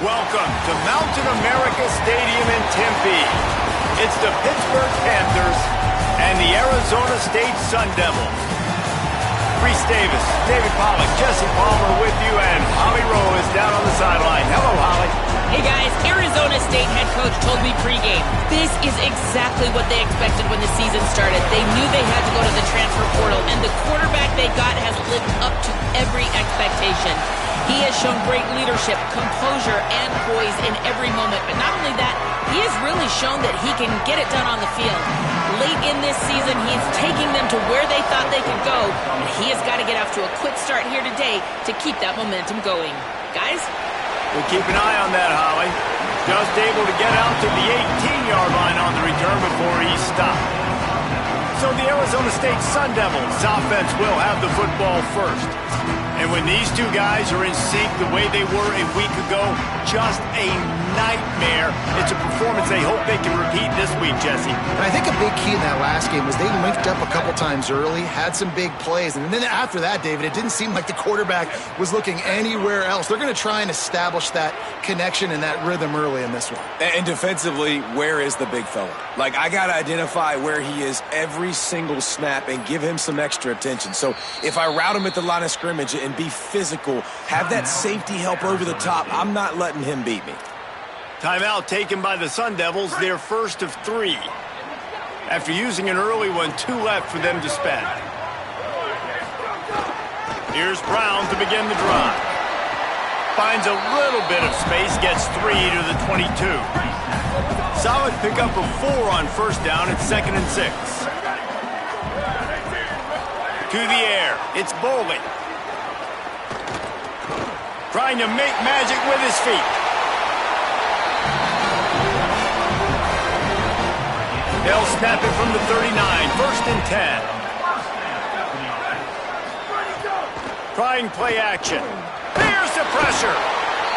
Welcome to Mountain America Stadium in Tempe. It's the Pittsburgh Panthers and the Arizona State Sun Devils. Reese Davis, David Pollack, Jesse Palmer with you, and Holly Rowe is down on the sideline. Hello, Holly. Hey guys, Arizona State head coach told me pregame, this is exactly what they expected when the season started. They knew they had to go to the transfer portal, and the quarterback they got has lived up to every expectation. He has shown great leadership, composure, and poise in every moment. But not only that, he has really shown that he can get it done on the field. Late in this season, he's taking them to where they thought they could go, and he has got to get off to a quick start here today to keep that momentum going. Guys? We'll keep an eye on that, Holly. Just able to get out to the 18-yard line on the return before he stopped. So the Arizona State Sun Devils offense will have the football first. And when these two guys are in sync the way they were a week ago, just a nightmare. It's a performance they hope they can repeat this week, Jesse. And I think a big key in that last game was they linked up a couple times early, had some big plays, and then after that, David, it didn't seem like the quarterback was looking anywhere else. They're going to try and establish that connection and that rhythm early in this one. And defensively, where is the big fella? Like, I got to identify where he is every single snap and give him some extra attention. So if I route him at the line of scrimmage and be physical, have that safety help over the top, I'm not letting him beat me. Timeout taken by the Sun Devils, their first of 3. After using an early one, 2 left for them to spend. Here's Brown to begin the drive. Finds a little bit of space, gets 3 to the 22. Solid pickup of 4 on first down at 2nd and 6. To the air, it's Boley. Trying to make magic with his feet. They'll snap it from the 39, 1st and 10. Trying play action. Here's the pressure.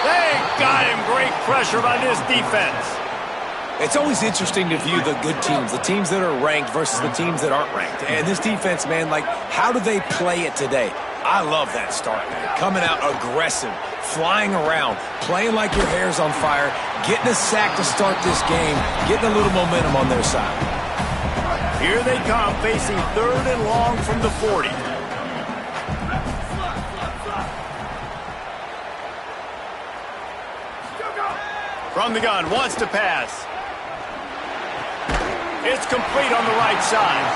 They got him. Great pressure by this defense. It's always interesting to view the good teams, the teams that are ranked versus the teams that aren't ranked. And this defense, man, like, how do they play it today? I love that start, man. Coming out aggressive, flying around, playing like your hair's on fire, getting a sack to start this game, getting a little momentum on their side. Here they come, facing 3rd and long from the 40. From the gun, wants to pass. It's complete on the right side.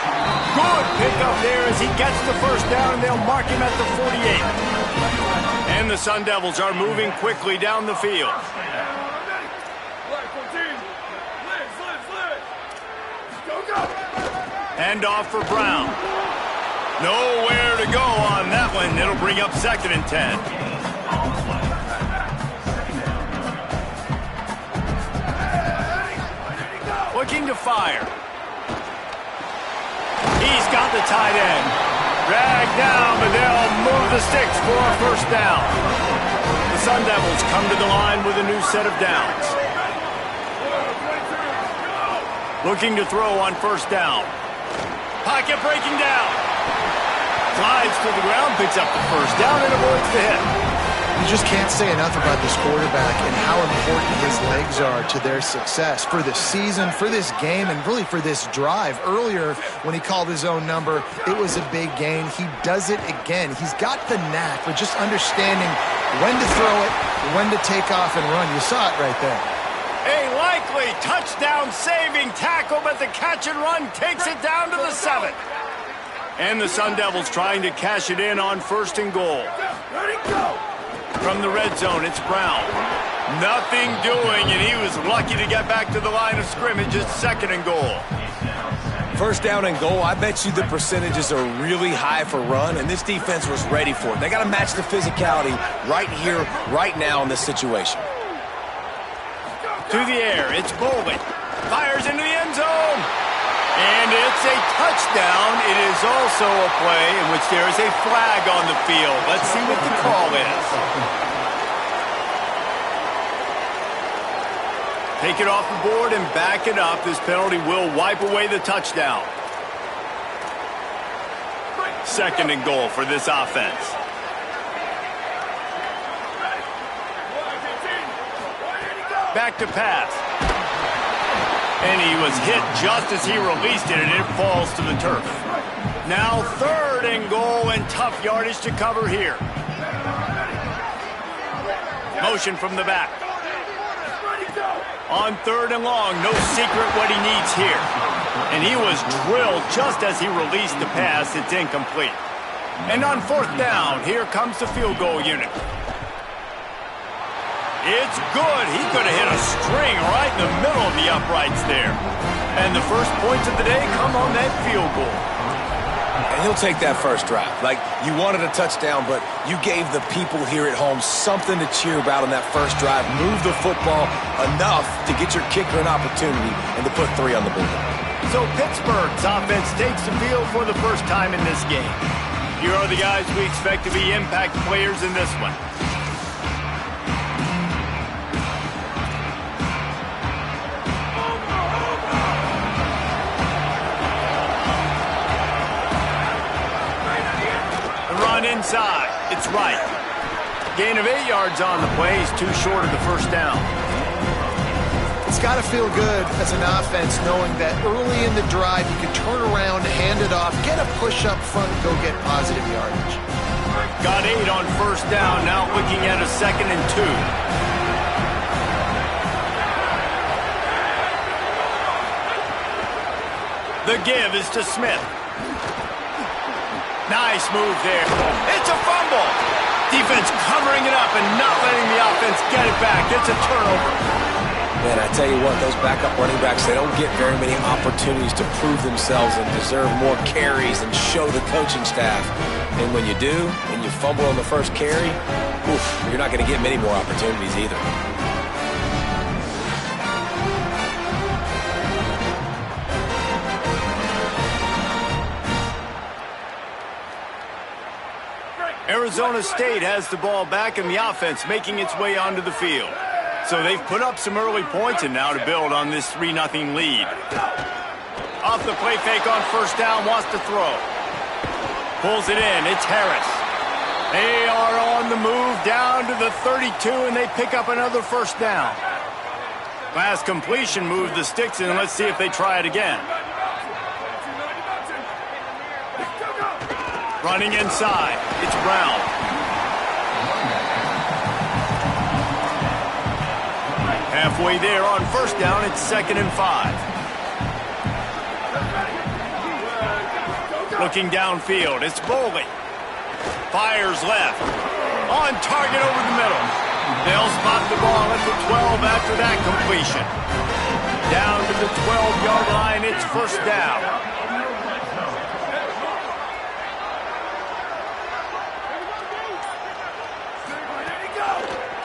Good pickup there as he gets the first down, and they'll mark him at the 48. And the Sun Devils are moving quickly down the field. Hand off for Brown. Nowhere to go on that one. It'll bring up 2nd and 10. Looking to fire. He's got the tight end. Dragged down, but they'll move the sticks for a first down. The Sun Devils come to the line with a new set of downs. Looking to throw on first down. Pocket breaking down. Slides to the ground, picks up the first down, and avoids the hit. You just can't say enough about this quarterback and how important his legs are to their success for this season, for this game, and really for this drive. Earlier, when he called his own number, it was a big gain. He does it again. He's got the knack for just understanding when to throw it, when to take off and run. You saw it right there. A likely touchdown-saving tackle, but the catch and run takes it down to the 7. And the Sun Devils trying to cash it in on 1st and goal. From the red zone, it's Brown. Nothing doing, and he was lucky to get back to the line of scrimmage at 2nd and goal. First down and goal, I bet you the percentages are really high for run, and this defense was ready for it. They got to match the physicality right here, right now in this situation. To the air, it's Boley. Fires into the end zone. And it's a touchdown. It is also a play in which there is a flag on the field. Let's see what the call is. Take it off the board and back it up. This penalty will wipe away the touchdown. 2nd and goal for this offense. back to pass. And he was hit just as he released it, and it falls to the turf. Now 3rd and goal, and tough yardage to cover here. Motion from the back. On 3rd and long, no secret what he needs here. And he was drilled just as he released the pass. It's incomplete. And on 4th down, here comes the field goal unit. It's good. He could have hit a string right in the middle of the uprights there. And the first points of the day come on that field goal. And he'll take that first drive. Like, you wanted a touchdown, but you gave the people here at home something to cheer about on that first drive. Move the football enough to get your kicker an opportunity and to put 3 on the board. So Pittsburgh's offense takes the field for the first time in this game. Here are the guys we expect to be impact players in this one. Inside, it's right. Gain of 8 yards on the play. He's too short of the first down. It's got to feel good as an offense knowing that early in the drive you can turn around, hand it off, get a push up front, go get positive yardage. Got 8 on first down, now looking at a 2nd and 2. The give is to Smith. Nice move there. It's a fumble. Defense covering it up and not letting the offense get it back. It's a turnover. Man, I tell you what, those backup running backs, they don't get very many opportunities to prove themselves and deserve more carries and show the coaching staff. And when you do, and you fumble on the first carry, oof, you're not going to get many more opportunities either. Arizona State has the ball back and the offense making its way onto the field. So they've put up some early points and now to build on this 3-0 lead. Off the play fake on first down, wants to throw. Pulls it in, it's Harris. They are on the move down to the 32 and they pick up another first down. Last completion moved the sticks and let's see if they try it again. Running inside, it's Brown. Halfway there on first down, it's 2nd and 5. Looking downfield, it's Boley. Fires left. On target over the middle. They'll spot the ball at the 12 after that completion. Down to the 12-yard line, it's first down.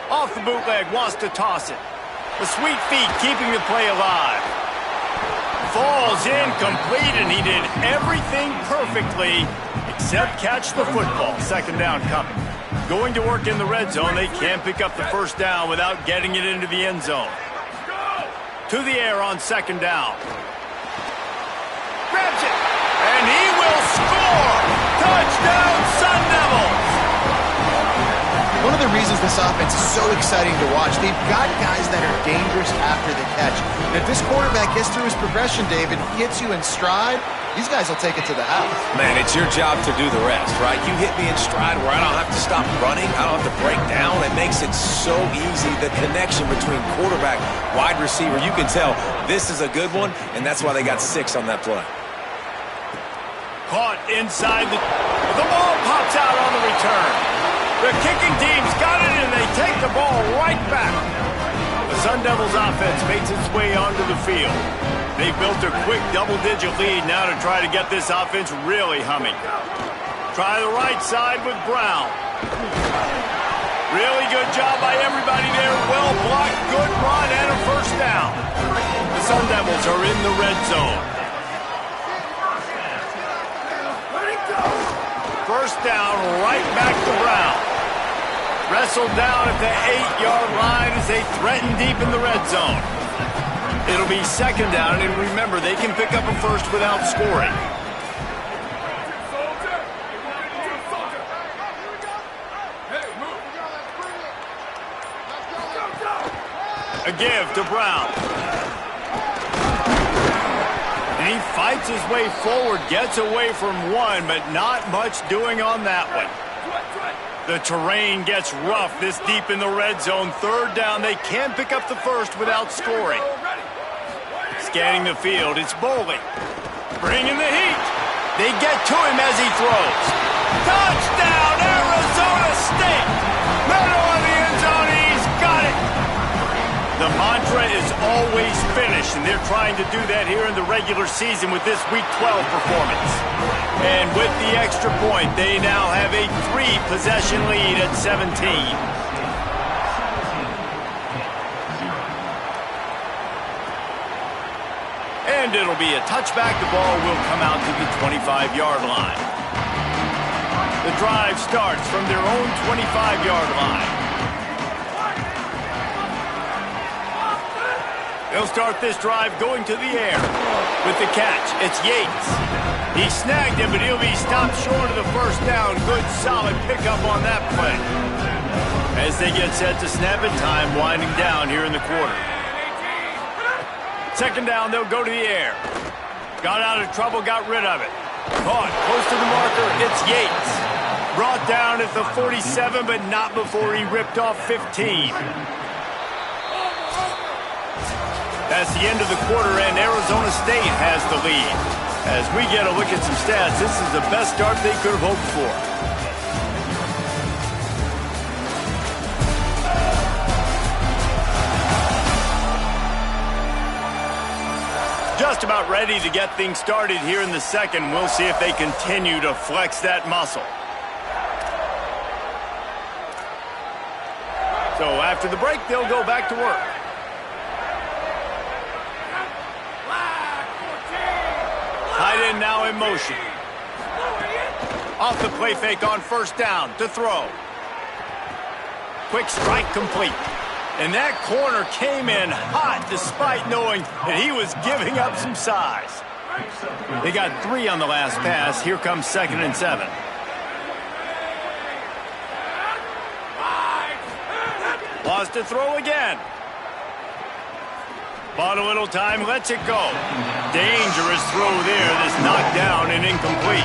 Off the bootleg, wants to toss it. The sweet feet keeping the play alive. Falls incomplete, and he did everything perfectly except catch the football. 2nd down coming. Going to work in the red zone. They can't pick up the first down without getting it into the end zone. To the air on 2nd down. Grabs it, and he will score! Touchdown, Sun Devils! One of the reasons this offense is so exciting to watch, they've got guys that are dangerous after the catch. And if this quarterback gets through his progression, David, gets you in stride, these guys will take it to the house. Man, it's your job to do the rest, right? You hit me in stride where I don't have to stop running. I don't have to break down. It makes it so easy. The connection between quarterback, wide receiver, you can tell this is a good one, and that's why they got 6 on that play. Caught inside the ball pops out on the return. The kicking team's got it, and they take the ball right back. The Sun Devils offense makes its way onto the field. They built a quick double-digit lead now to try to get this offense really humming. Try the right side with Brown. Really good job by everybody there. Well blocked, good run, and a first down. The Sun Devils are in the red zone. First down, right back to Brown. Wrestled down at the 8-yard line as they threaten deep in the red zone. It'll be 2nd down, and remember, they can pick up a first without scoring. A give to Brown. And he fights his way forward, gets away from one, but not much doing on that one. The terrain gets rough this deep in the red zone. Third down, they can pick up the first without scoring. Scanning the field, it's Boley. Bringing the heat. They get to him as he throws. Touchdown, Arizona State! Middle of the end zone, he's got it! The mantra is always finish, and they're trying to do that here in the regular season with this Week 12 performance. And with the extra point, they now have a 3-possession lead at 17. And it'll be a touchback. The ball will come out to the 25-yard line. The drive starts from their own 25-yard line. They'll start this drive going to the air. With the catch, it's Yates. He snagged him, but he'll be stopped short of the first down. Good, solid pickup on that play. As they get set to snap it, time winding down here in the quarter. Second down, they'll go to the air. Got out of trouble, got rid of it. Caught, close to the marker, it's Yates. Brought down at the 47, but not before he ripped off 15. That's the end of the quarter, and Arizona State has the lead. As we get a look at some stats, this is the best start they could have hoped for. Just about ready to get things started here in the second. We'll see if they continue to flex that muscle. So after the break, they'll go back to work. Tight end now in motion. Off the play fake on first down to throw. Quick strike complete. And that corner came in hot despite knowing that he was giving up some size. They got 3 on the last pass. Here comes 2nd and 7. Lost to throw again. Bought a little time, lets it go. Dangerous throw there. This knocked down and incomplete.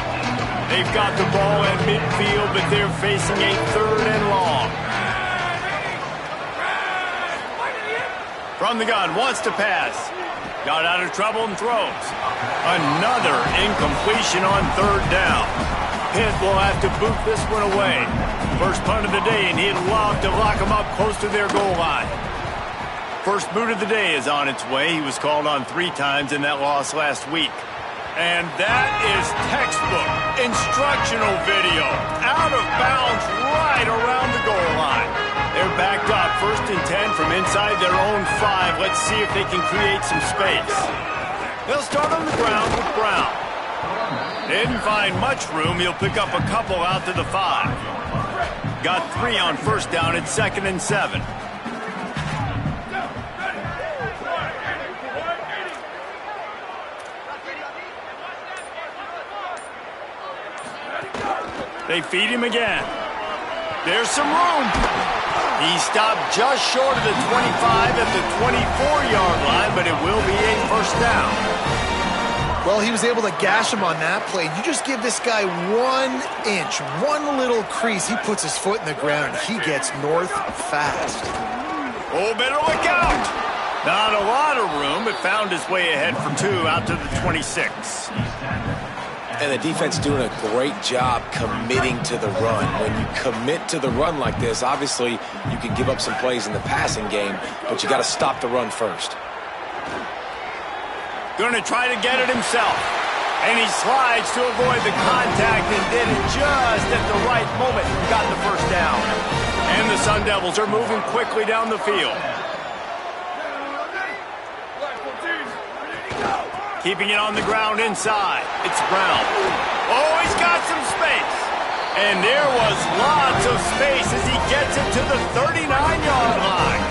They've got the ball at midfield, but they're facing a 3rd and long. From the gun, wants to pass. Got out of trouble and throws. Another incompletion on 3rd down. Pitt will have to boot this one away. First punt of the day, and he'd love to lock them up close to their goal line. First boot of the day is on its way. He was called on 3 times in that loss last week. And that is textbook instructional video. Out of bounds right around the goal line. They're backed up 1st and 10 from inside their own 5. Let's see if they can create some space. They'll start on the ground with Brown. They didn't find much room. He'll pick up a couple out to the 5. Got 3 on first down at 2nd and 7. They feed him again. There's some room. He stopped just short of the 25 at the 24-yard line, but it will be a first down. Well, he was able to gash him on that play. You just give this guy 1 inch, one little crease. He puts his foot in the ground. He gets north fast. Oh, better look out. Not a lot of room, but found his way ahead for 2 out to the 26. And the defense doing a great job committing to the run. When you commit to the run like this, obviously you can give up some plays in the passing game, but you got to stop the run first. Going to try to get it himself. And he slides to avoid the contact and did it just at the right moment. Got the first down. And the Sun Devils are moving quickly down the field. Keeping it on the ground inside. It's Brown. Oh, he's got some space. And there was lots of space as he gets it to the 39-yard line.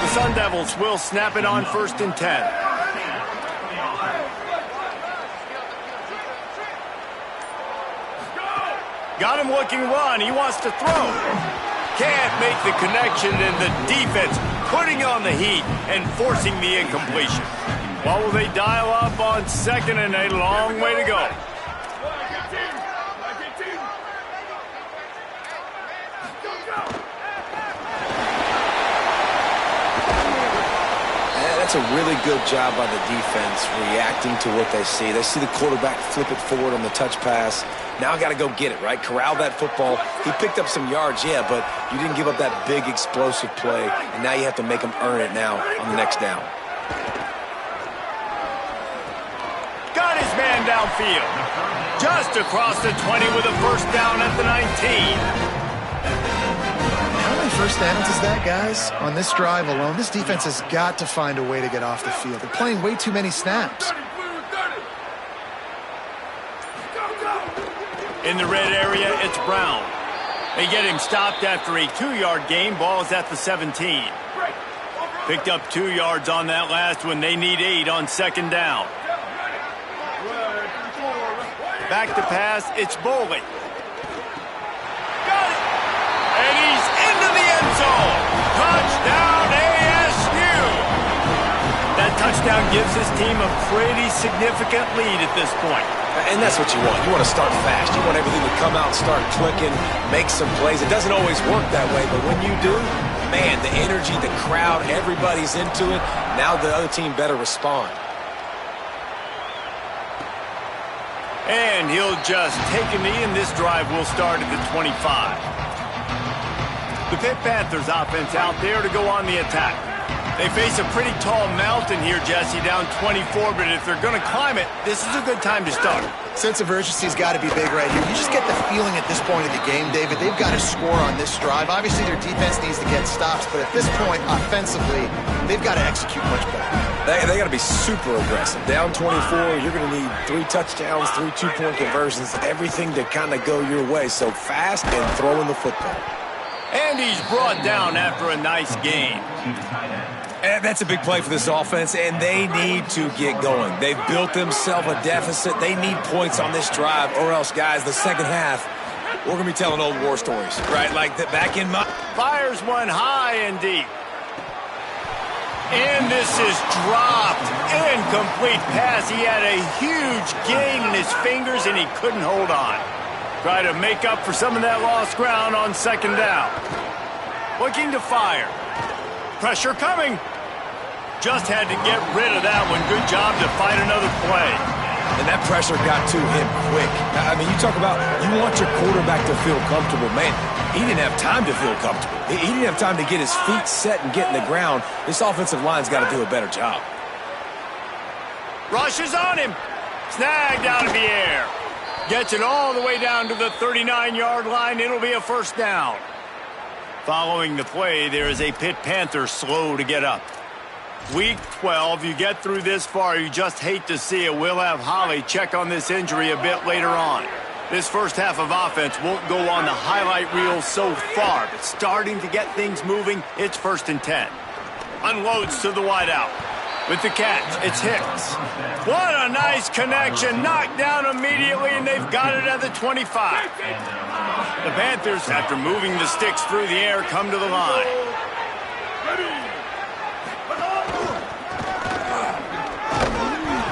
The Sun Devils will snap it on 1st and 10. Got him looking run. He wants to throw. Can't make the connection, and the defense putting on the heat and forcing the incompletion. What will they dial up on 2nd and a long way to go? That's a really good job by the defense reacting to what they see. They see the quarterback flip it forward on the touch pass. Now I got to go get it, right? Corral that football. He picked up some yards, yeah, but you didn't give up that big explosive play, and now you have to make them earn it now on the next down. Got his man downfield. Just across the 20 with a first down at the 19. How many first downs is that, guys? On this drive alone, this defense has got to find a way to get off the field. They're playing way too many snaps. In the red area, it's Brown. They get him stopped after a 2-yard gain. Ball is at the 17. Picked up 2 yards on that last one. They need 8 on 2nd down. Back to pass, it's Boley. Got it! And he's into the end zone. Touchdown ASU! That touchdown gives his team a pretty significant lead at this point. And that's what you want. You want to start fast. You want everything to come out and start clicking, make some plays. It doesn't always work that way, but when you do, man, the energy, the crowd, everybody's into it. Now the other team better respond. And he'll just take a knee, and this drive will start at the 25. The Pitt Panthers offense out there to go on the attack. They face a pretty tall mountain here, Jesse, down 24, but if they're going to climb it, this is a good time to start. Sense of urgency's got to be big right here. You just get the feeling at this point of the game, David, they've got to score on this drive. Obviously, their defense needs to get stops, but at this point, offensively, they've got to execute much better. They got to be super aggressive. Down 24, you're going to need 3 touchdowns, 3 two-point conversions, everything to kind of go your way. So fast and throwing the football. And he's brought down after a nice gain. And that's a big play for this offense, and they need to get going. They've built themselves a deficit. They need points on this drive, or else, guys, the second half, we're going to be telling old war stories, right? Like that back in my... Fires one high and deep. And this is dropped. Incomplete pass. He had a huge gain in his fingers, and he couldn't hold on. Try to make up for some of that lost ground on 2nd down. Looking to fire. Pressure coming. Just had to get rid of that one. Good job to fight another play. And that pressure got to him quick. I mean, you talk about you want your quarterback to feel comfortable. Man, he didn't have time to feel comfortable. He didn't have time to get his feet set and get in the ground. This offensive line's got to do a better job. Rushes on him. Snagged out of the air. Gets it all the way down to the 39-yard line. It'll be a first down. Following the play, there is a Pitt Panther slow to get up. Week 12, you get through this far, you just hate to see it. We'll have Holly check on this injury a bit later on. This first half of offense won't go on the highlight reel so far, but starting to get things moving, it's 1st and 10. Unloads to the wideout. With the catch, it's Hicks. What a nice connection. Knocked down immediately, and they've got it at the 25. The Panthers, after moving the sticks through the air, come to the line.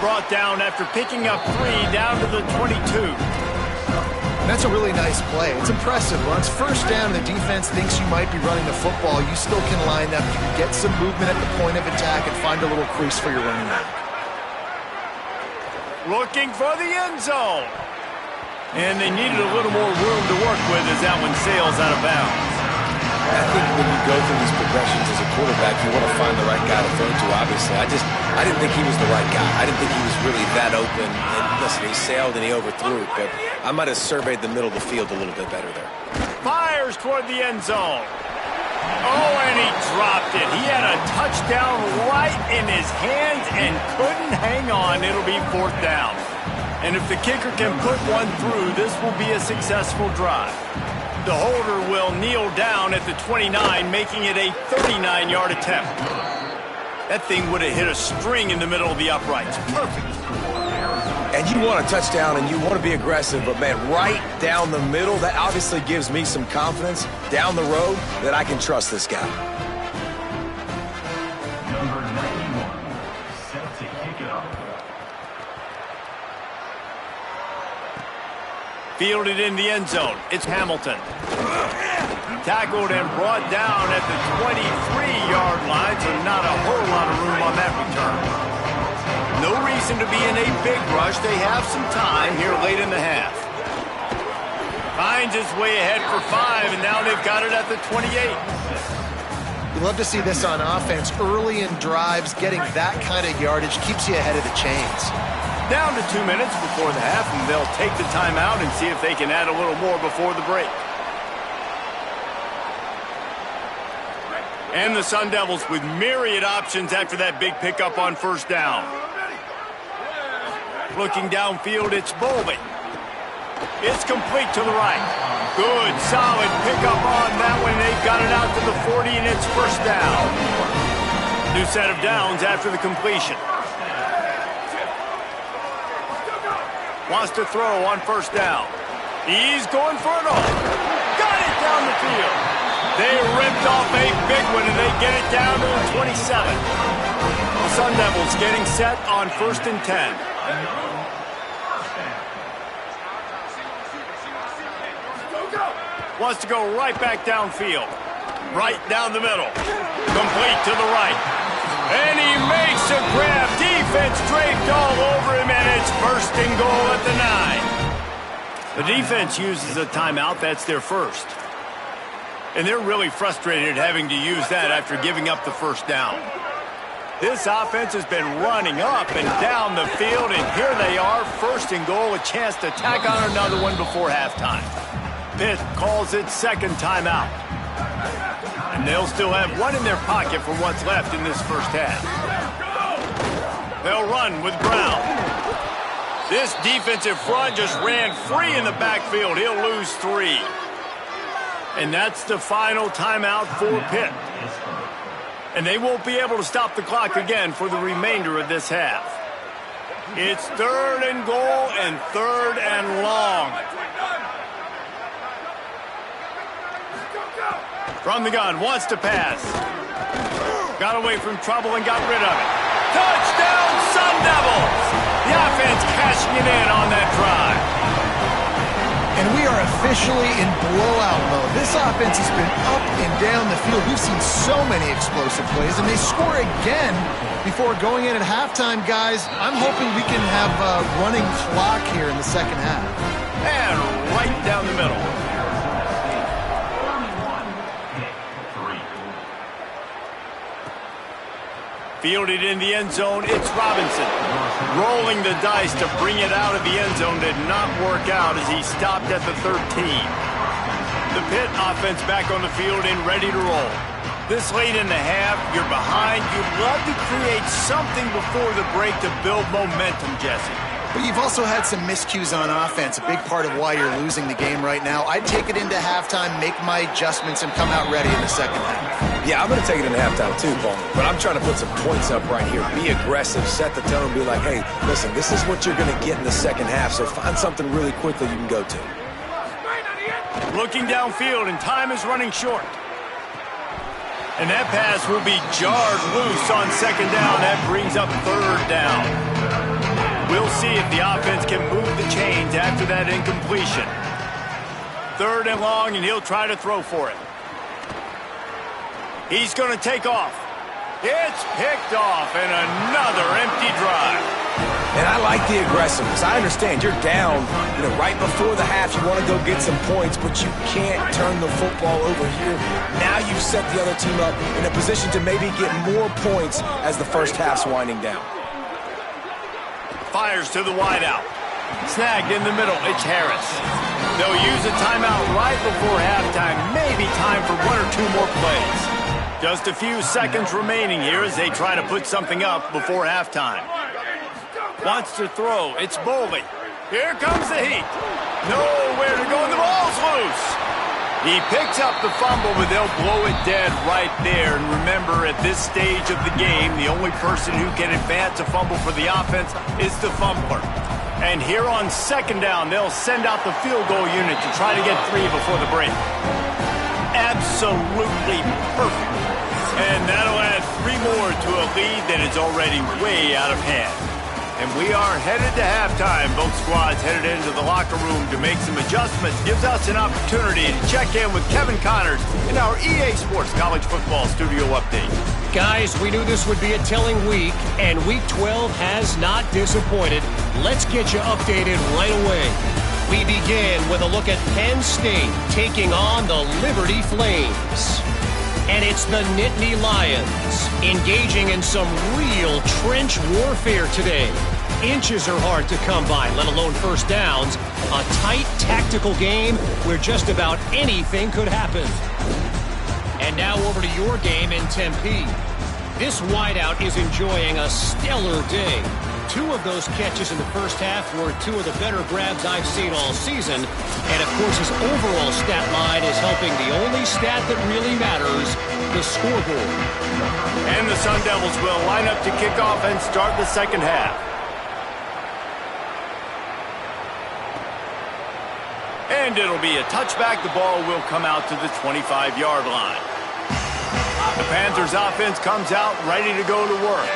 Brought down after picking up 3 down to the 22. And that's a really nice play. It's impressive. Once first down and the defense thinks you might be running the football, you still can line up. You can get some movement at the point of attack and find a little crease for your running back. Looking for the end zone. And they needed a little more room to work with as that one sails out of bounds. I think when you go through these progressions as a quarterback, you want to find the right guy to throw to, obviously. I didn't think he was the right guy. I didn't think he was really that open. And listen, he sailed and he overthrew it, but I might have surveyed the middle of the field a little bit better there. Fires toward the end zone. Oh, and he dropped it. He had a touchdown right in his hands and couldn't hang on. It'll be 4th down. And if the kicker can put one through, this will be a successful drive. The holder will kneel down at the 29, making it a 39-yard attempt. That thing would have hit a string in the middle of the uprights. Perfect. And you want a touchdown and you want to be aggressive, but man, right down the middle, that obviously gives me some confidence down the road that I can trust this guy. Fielded in the end zone. It's Hamilton. Tackled and brought down at the 23-yard line, so not a whole lot of room on that return. No reason to be in a big rush. They have some time here late in the half. Finds his way ahead for 5, and now they've got it at the 28. You love to see this on offense. Early in drives, getting that kind of yardage keeps you ahead of the chains. Down to 2 minutes before the half, and they'll take the timeout and see if they can add a little more before the break. And the Sun Devils with myriad options after that big pickup on first down. Looking downfield, it's Bowlby. It's complete to the right. Good, solid pickup on that one. They've got it out to the 40, and it's first down. New set of downs after the completion. Wants to throw on first down. He's going for it all. Got it down the field. They ripped off a big one, and they get it down to the 27. The Sun Devils getting set on 1st and 10. Wants to go right back downfield. Right down the middle. Complete to the right. And he makes a grab. Defense draped all over him, and it's 1st and goal at the 9. The defense uses a timeout. That's their first. And they're really frustrated having to use that after giving up the first down. This offense has been running up and down the field, and here they are, 1st and goal, a chance to tack on another one before halftime. Pitt calls it 2nd timeout. And they'll still have one in their pocket for what's left in this first half. They'll run with Brown. This defensive front just ran free in the backfield. He'll lose 3. And that's the final timeout for Pitt. And they won't be able to stop the clock again for the remainder of this half. It's 3rd and goal and 3rd and long. From the gun, wants to pass. Got away from trouble and got rid of it. Touchdown, Sun Devils! The offense cashing it in on that drive. And we are officially in blowout mode. This offense has been up and down the field. We've seen so many explosive plays, and they score again before going in at halftime, guys. I'm hoping we can have a running clock here in the second half. And right down the middle. Fielded in the end zone, it's Robinson. Rolling the dice to bring it out of the end zone did not work out as he stopped at the 13. The Pitt offense back on the field and ready to roll. This late in the half, you're behind. You'd love to create something before the break to build momentum, Jesse. But you've also had some miscues on offense, a big part of why you're losing the game right now. I'd take it into halftime, make my adjustments, and come out ready in the second half. Yeah, I'm going to take it into halftime too, Paul. But I'm trying to put some points up right here. Be aggressive, set the tone, be like, hey, listen, this is what you're going to get in the second half, so find something really quickly you can go to. Looking downfield, and time is running short. And that pass will be jarred loose on second down. That brings up 3rd down. We'll see if the offense can move the chains after that incompletion. 3rd and long, and he'll try to throw for it. He's going to take off. It's picked off, and another empty drive. And I like the aggressiveness. I understand you're down, right before the half. You want to go get some points, but you can't turn the football over here. Now you've set the other team up in a position to maybe get more points as the first half's winding down. Fires to the wideout. Snagged in the middle. It's Harris. They'll use a timeout right before halftime. Maybe time for 1 or 2 more plays. Just a few seconds remaining here as they try to put something up before halftime. Wants to throw. It's Bowlby. Here comes the heat. Nowhere to go, and the ball's loose. He picks up the fumble, but they'll blow it dead right there. And remember, at this stage of the game, the only person who can advance a fumble for the offense is the fumbler. And here on second down, they'll send out the field goal unit to try to get 3 before the break. Absolutely perfect. And that'll add 3 more to a lead that is already way out of hand. And we are headed to halftime. Both squads headed into the locker room to make some adjustments. Gives us an opportunity to check in with Kevin Connors in our EA Sports College Football Studio Update. Guys, we knew this would be a telling week, and Week 12 has not disappointed. Let's get you updated right away. We begin with a look at Penn State taking on the Liberty Flames. And it's the Nittany Lions engaging in some real trench warfare today. Inches are hard to come by, let alone first downs. A tight tactical game where just about anything could happen. And now over to your game in Tempe. This wideout is enjoying a stellar day. 2 of those catches in the first half were 2 of the better grabs I've seen all season. And, of course, his overall stat line is helping the only stat that really matters, the scoreboard. And the Sun Devils will line up to kick off and start the second half. And it'll be a touchback. The ball will come out to the 25-yard line. The Panthers offense comes out ready to go to work.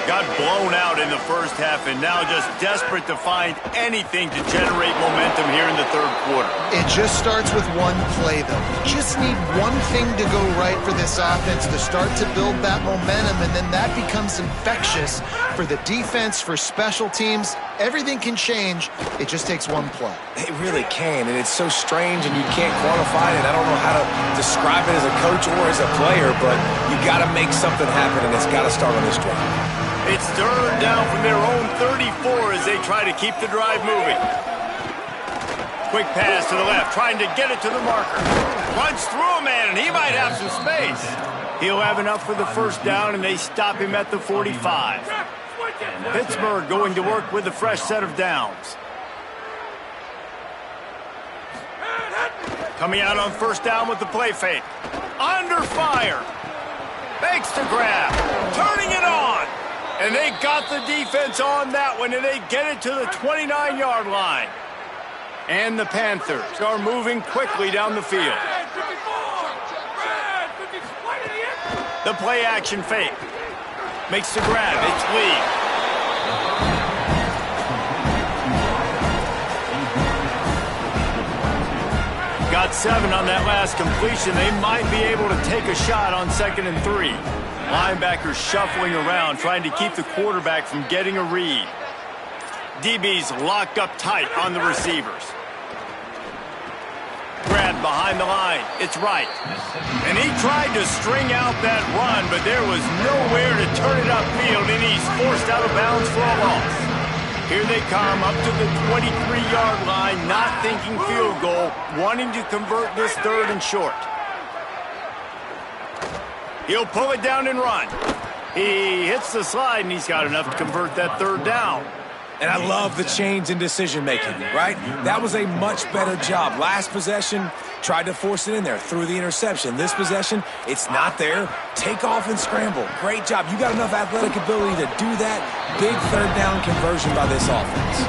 Got blown out in the first half and now just desperate to find anything to generate momentum here in the third quarter. It just starts with one play, though. You just need one thing to go right for this offense to start to build that momentum, and then that becomes infectious for the defense, for special teams. Everything can change. It just takes one play. It really can, and it's so strange, and you can't quantify it. I don't know how to describe it as a coach or as a player, but you got to make something happen, and it's got to start on this drive. It's third down from their own 34 as they try to keep the drive moving. Quick pass to the left, trying to get it to the marker. Runs through a man, and he might have some space. He'll have enough for the first down, and they stop him at the 45. Pittsburgh going to work with a fresh set of downs. Coming out on first down with the play fake. Under fire. Fakes to grab. Turning it on. And they got the defense on that one, and they get it to the 29-yard line. And the Panthers are moving quickly down the field. The play action fake. Makes the grab. It's Lee. Got 7 on that last completion. They might be able to take a shot on 2nd and 3. Linebackers shuffling around, trying to keep the quarterback from getting a read. DB's locked up tight on the receivers. Grab behind the line. It's right. And he tried to string out that run, but there was nowhere to turn it upfield, and he's forced out of bounds for a loss. Here they come up to the 23-yard line, not thinking field goal, wanting to convert this 3rd and short. He'll pull it down and run. He hits the slide, and he's got enough to convert that 3rd down. And I love the change in decision-making, right? That was a much better job. Last possession, tried to force it in there, threw the interception. This possession, it's not there. Take off and scramble. Great job. You got enough athletic ability to do that. Big 3rd down conversion by this offense.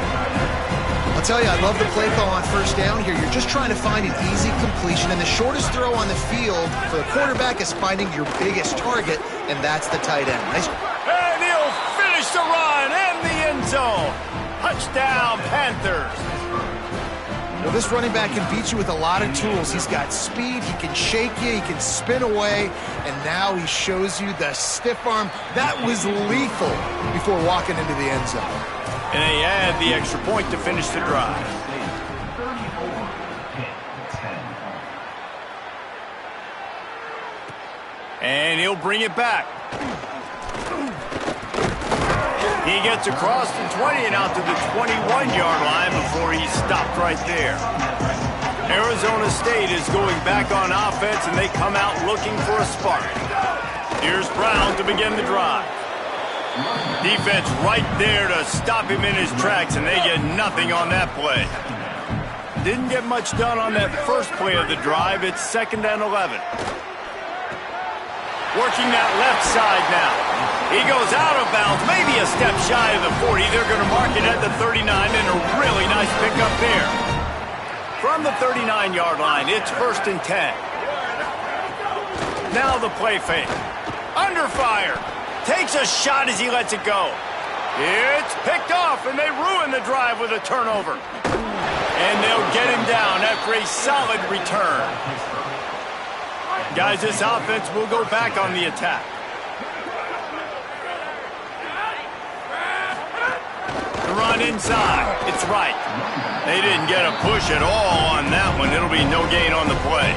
I'll tell you, I love the play call on first down here. You're just trying to find an easy completion, and the shortest throw on the field for the quarterback is finding your biggest target, and that's the tight end. Nice. And he'll finish the run and the end zone. Touchdown, Panthers. Well, this running back can beat you with a lot of tools. He's got speed, he can shake you, he can spin away, and now he shows you the stiff arm. That was lethal before walking into the end zone. And they add the extra point to finish the drive. And he'll bring it back. He gets across the 20 and out to the 21-yard line before he's stopped right there. Arizona State is going back on offense, and they come out looking for a spark. Here's Brown to begin the drive. Defense right there to stop him in his tracks, and they get nothing on that play. Didn't get much done on that first play of the drive. It's 2nd and 11. Working that left side now. He goes out of bounds, maybe a step shy of the 40. They're going to mark it at the 39, and a really nice pickup there. From the 39-yard line, it's 1st and 10. Now the play fake. Under fire. Takes a shot as he lets it go. It's picked off, and they ruin the drive with a turnover. And they'll get him down after a solid return. Guys, this offense will go back on the attack. The run inside. It's right. They didn't get a push at all on that one. It'll be no gain on the play.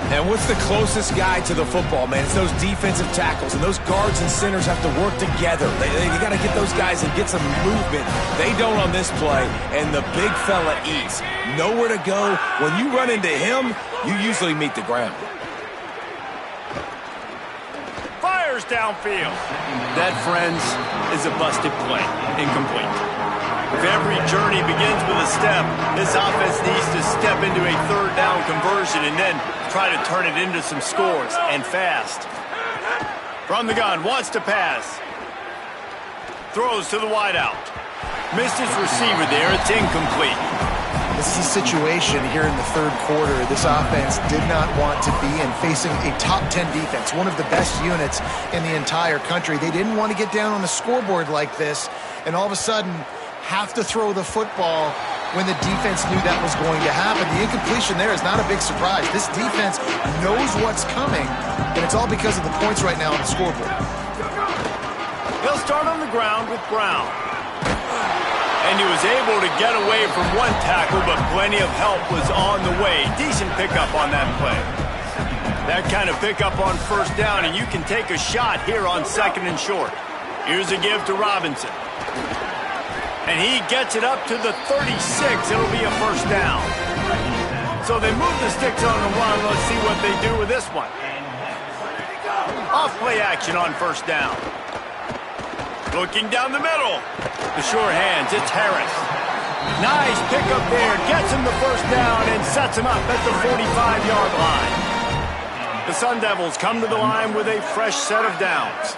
And what's the closest guy to the football, man? It's those defensive tackles, and those guards and centers have to work together. They got to get those guys and get some movement. They don't on this play, and the big fella eats. Nowhere to go. When you run into him, you usually meet the ground. Fires downfield. That, friends, is a busted play. Incomplete. If every journey begins with a step, this offense needs to step into a third down conversion and then try to turn it into some scores, and fast. From the gun, wants to pass. Throws to the wideout. Missed his receiver there. It's incomplete. This is a situation here in the third quarter this offense did not want to be in, facing a top 10 defense, one of the best units in the entire country. They didn't want to get down on the scoreboard like this, and all of a sudden have to throw the football when the defense knew that was going to happen. The incompletion there is not a big surprise. This defense knows what's coming, and it's all because of the points right now on the scoreboard. They'll start on the ground with Brown. And he was able to get away from one tackle, but plenty of help was on the way. Decent pickup on that play. That kind of pickup on first down, and you can take a shot here on second and short. Here's a give to Robinson. And he gets it up to the 36. It'll be a first down. So they move the sticks on the run. Let's see what they do with this one. Off play action on first down. Looking down the middle. The sure hands. It's Harris. Nice pickup there. Gets him the first down and sets him up at the 45-yard line. The Sun Devils come to the line with a fresh set of downs.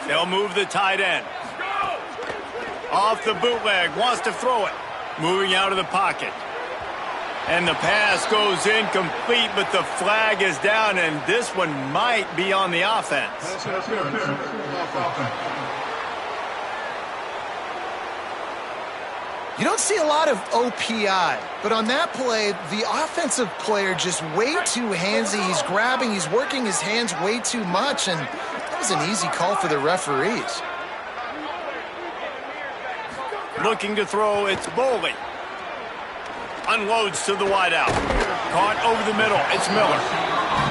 They'll move the tight end. Off the bootleg, wants to throw it. Moving out of the pocket. And the pass goes incomplete, but the flag is down, and this one might be on the offense. You don't see a lot of OPI, but on that play, the offensive player just way too handsy. He's grabbing, he's working his hands way too much, and that was an easy call for the referees. Looking to throw, it's Boley. Unloads to the wideout. Caught over the middle, it's Miller.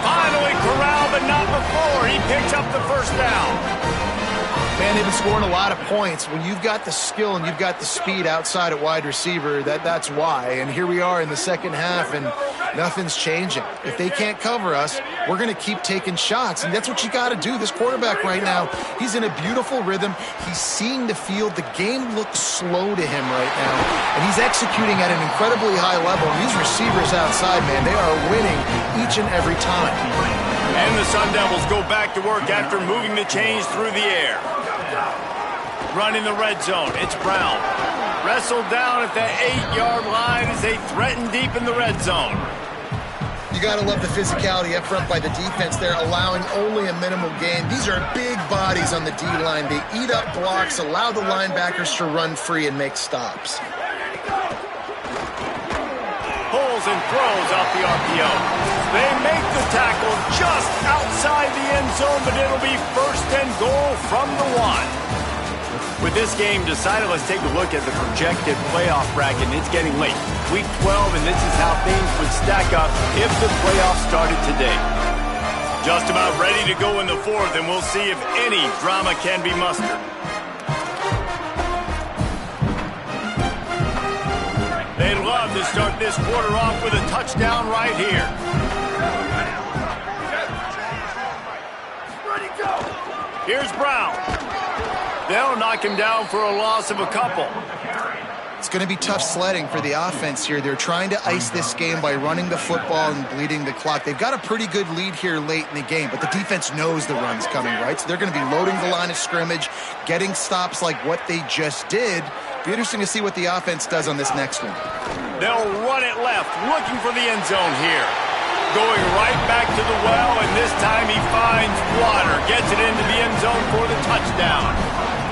Finally corralled, but not before. He picks up the first down. Man, they've been scoring a lot of points. When you've got the skill and you've got the speed outside at wide receiver, that's why. And here we are in the second half, and nothing's changing. If they can't cover us, we're going to keep taking shots, and that's what you got to do. This quarterback right now, he's in a beautiful rhythm. He's seeing the field. The game looks slow to him right now, and he's executing at an incredibly high level. And these receivers outside, man, they are winning each and every time. And the Sun Devils go back to work after moving the chains through the air. Running the red zone, it's Brown. Wrestled down at the 8-yard line as they threaten deep in the red zone. You got to love the physicality up front by the defense there, allowing only a minimal gain. These are big bodies on the D-line. They eat up blocks, allow the linebackers to run free and make stops. Pulls and throws off the RPO. They make the tackle just outside the end zone, but it'll be first and goal from the 1. With this game decided, let's take a look at the projected playoff bracket. It's getting late. Week 12, and this is how things would stack up if the playoffs started today. Just about ready to go in the fourth, and we'll see if any drama can be mustered. They'd love to start this quarter off with a touchdown right here. Here's Brown. They'll knock him down for a loss of a couple. It's going to be tough sledding for the offense here. They're trying to ice this game by running the football and bleeding the clock. They've got a pretty good lead here late in the game, but the defense knows the run's coming, right? So they're going to be loading the line of scrimmage, getting stops like what they just did. Be interesting to see what the offense does on this next one. They'll run it left, looking for the end zone here. Going right back to the well, and this time he finds water. Gets it into the end zone for the touchdown.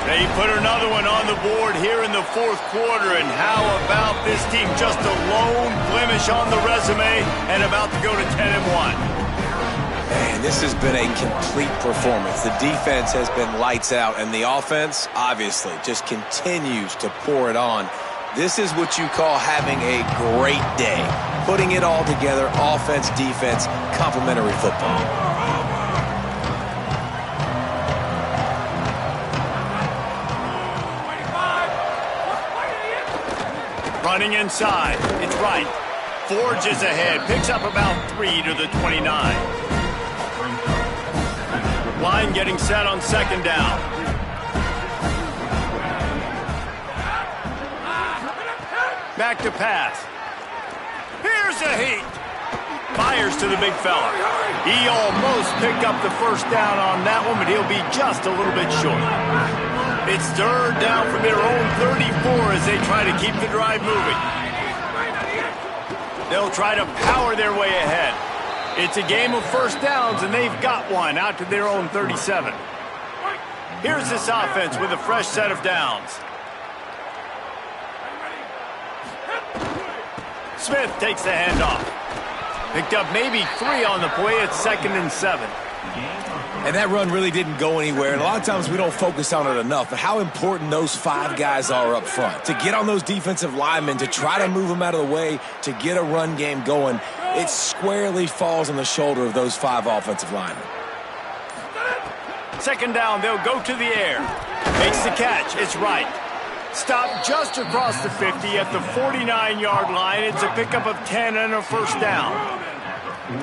They put another one on the board here in the fourth quarter, and how about this team? Just a lone blemish on the resume and about to go to 10-1. Man, this has been a complete performance. The defense has been lights out, and the offense, obviously, just continues to pour it on. This is what you call having a great day. Putting it all together, offense, defense, complementary football. Running inside. It's right. Forges ahead. Picks up about 3 to the 29. Line getting set on second down. Back to pass. Here's a heat. Fires to the big fella. He almost picked up the first down on that one, but he'll be just a little bit short. It's third down from their own 34 as they try to keep the drive moving. They'll try to power their way ahead. It's a game of first downs, and they've got one out to their own 37. Here's this offense with a fresh set of downs. Smith takes the handoff. Picked up maybe 3 on the play. It's 2nd and 7. And that run really didn't go anywhere, and a lot of times we don't focus on it enough, but how important those 5 guys are up front. To get on those defensive linemen, to try to move them out of the way, to get a run game going, it squarely falls on the shoulder of those 5 offensive linemen. Second down, they'll go to the air. Makes the catch, it's right. Stop just across the 50 at the 49-yard line. It's a pickup of 10 and a first down.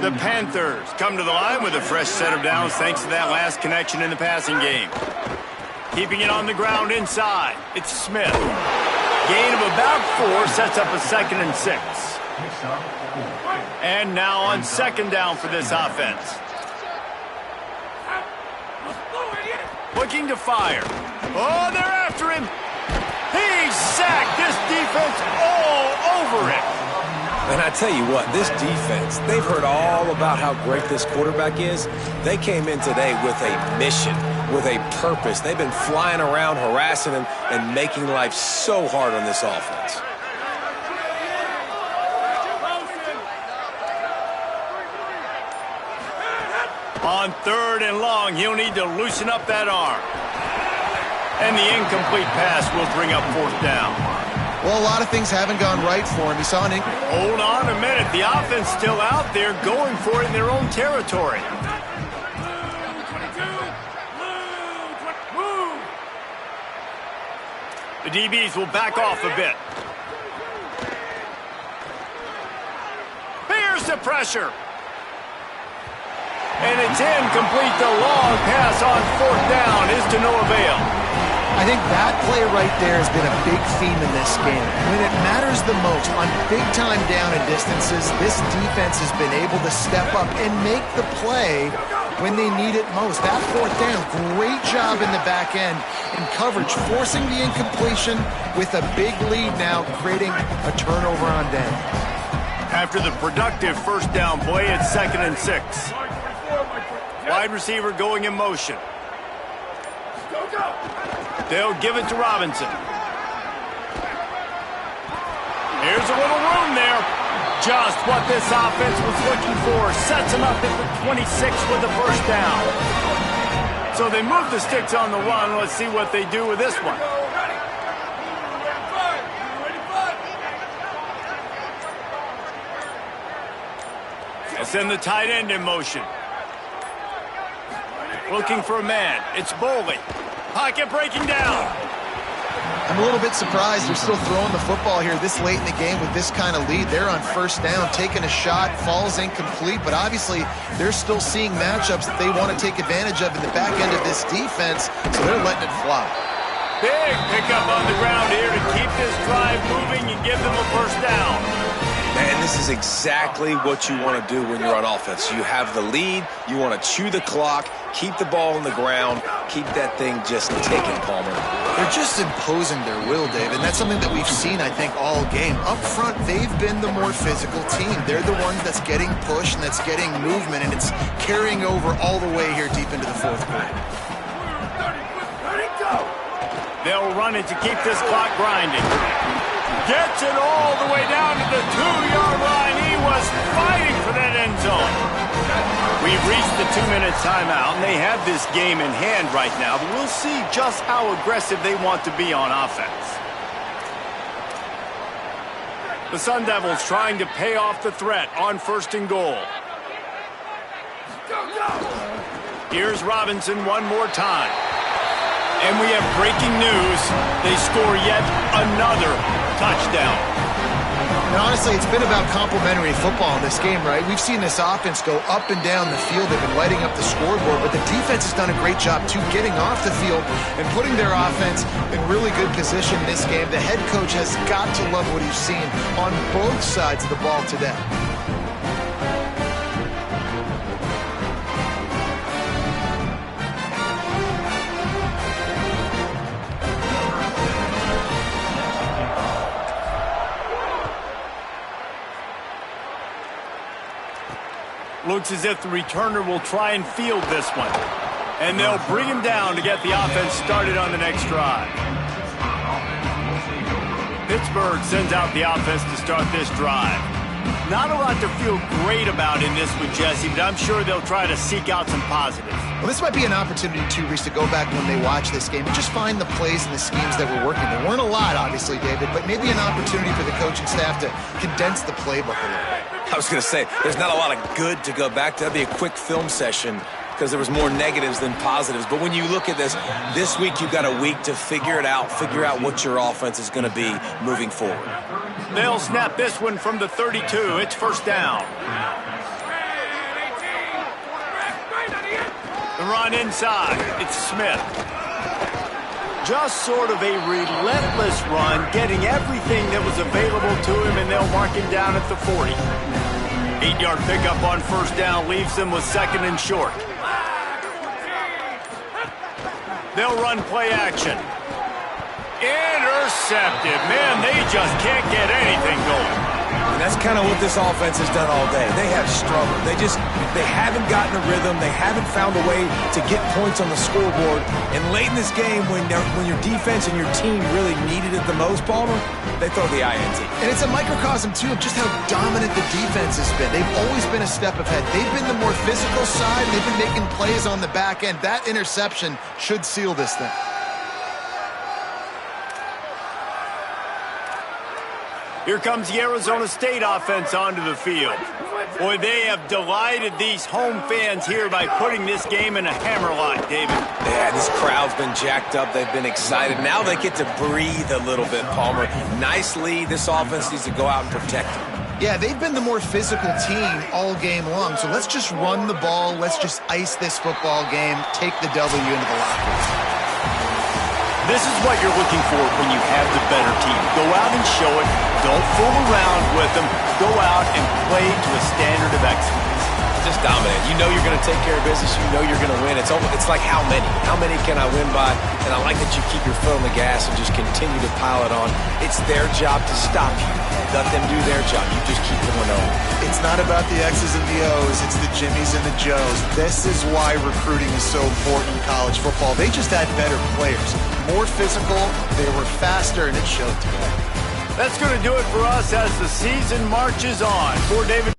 The Panthers come to the line with a fresh set of downs thanks to that last connection in the passing game. Keeping it on the ground inside. It's Smith. Gain of about 4 sets up a 2nd and 6. And now on second down for this offense. Looking to fire. Oh, they're after him. He's sacked. This defense all over it. And I tell you what, this defense, they've heard all about how great this quarterback is. They came in today with a mission, with a purpose. They've been flying around, harassing him, and making life so hard on this offense. On 3rd and long, he'll need to loosen up that arm. And the incomplete pass will bring up 4th down. Well, a lot of things haven't gone right for him. He saw an Hold on a minute. The offense still out there going for it in their own territory. The DBs will back off a bit. Here's the pressure. And it's incomplete. The long pass on 4th down is to no avail. I think that play right there has been a big theme in this game. When it matters the most, on big-time down and distances, this defense has been able to step up and make the play when they need it most. That 4th down, great job in the back end in coverage, forcing the incompletion with a big lead now, creating a turnover on down. After the productive first down play, it's 2nd and 6. Wide receiver going in motion. They'll give it to Robinson. Here's a little room there. Just what this offense was looking for. Sets them up at the 26 with the first down. So they move the sticks on the run. Let's see what they do with this one. They'll send the tight end in motion. Looking for a man. It's Boley. Pocket breaking down. I'm a little bit surprised they're still throwing the football here this late in the game with this kind of lead. They're on first down, taking a shot, falls incomplete, but obviously they're still seeing matchups that they want to take advantage of in the back end of this defense, so they're letting it fly. Big pickup on the ground here to keep this drive moving and give them a first down. Man, this is exactly what you want to do when you're on offense. You have the lead, you want to chew the clock, keep the ball on the ground, keep that thing just ticking, Palmer. They're just imposing their will, Dave, and that's something that we've seen, I think, all game. Up front, they've been the more physical team. They're the ones that's getting pushed and that's getting movement, and it's carrying over all the way here deep into the fourth quarter. They'll run it to keep this clock grinding. Gets it all the way down to the 2-yard line. He was fighting for that end zone. We've reached the 2-minute timeout, and they have this game in hand right now, but we'll see just how aggressive they want to be on offense. The Sun Devils trying to pay off the threat on 1st and goal. Here's Robinson one more time. And we have breaking news. They score yet another touchdown. And honestly, it's been about complementary football in this game, right? We've seen this offense go up and down the field. They've been lighting up the scoreboard, but the defense has done a great job, too, getting off the field and putting their offense in really good position in this game. The head coach has got to love what he's seen on both sides of the ball today. Looks as if the returner will try and field this one. And they'll bring him down to get the offense started on the next drive. Pittsburgh sends out the offense to start this drive. Not a lot to feel great about in this one, Jesse, but I'm sure they'll try to seek out some positives. Well, this might be an opportunity, too, Reese, to go back when they watch this game and just find the plays and the schemes that were working. There weren't a lot, obviously, David, but maybe an opportunity for the coaching staff to condense the playbook a little bit. I was going to say, there's not a lot of good to go back to. That'd be a quick film session because there was more negatives than positives. But when you look at this week you've got a week to figure it out, figure out what your offense is going to be moving forward. They'll snap this one from the 32. It's 1st down. The run inside. It's Smith. Just sort of a relentless run, getting everything that was available to him, and they'll mark him down at the 40. 8-yard pickup on 1st down leaves them with 2nd and short. They'll run play action. Intercepted. Man, they just can't get anything going. And that's kind of what this offense has done all day. They have struggled. They haven't gotten a rhythm. They haven't found a way to get points on the scoreboard. And late in this game, when your defense and your team really needed it the most, Palmer, they throw the INT. And it's a microcosm, too, of just how dominant the defense has been. They've always been a step ahead. They've been the more physical side. They've been making plays on the back end. That interception should seal this thing. Here comes the Arizona State offense onto the field. Boy, they have delighted these home fans here by putting this game in a hammerlock, David. Yeah, this crowd's been jacked up. They've been excited. Now they get to breathe a little bit, Palmer. Nice lead. This offense needs to go out and protect it. Yeah, they've been the more physical team all game long. So let's just run the ball. Let's just ice this football game. Take the W into the locker room. This is what you're looking for when you have the better team. Go out and show it. Don't fool around with them. Go out and play to a standard of excellence. Just dominate. You know you're going to take care of business. You know you're going to win. It's like how many? How many can I win by? And I like that you keep your foot on the gas and just continue to pile it on. It's their job to stop you. Let them do their job. You just keep going on. It's not about the X's and the O's. It's the Jimmies and the Joes. This is why recruiting is so important in college football. They just had better players. More physical, they were faster, and it showed today. That's going to do it for us as the season marches on. For David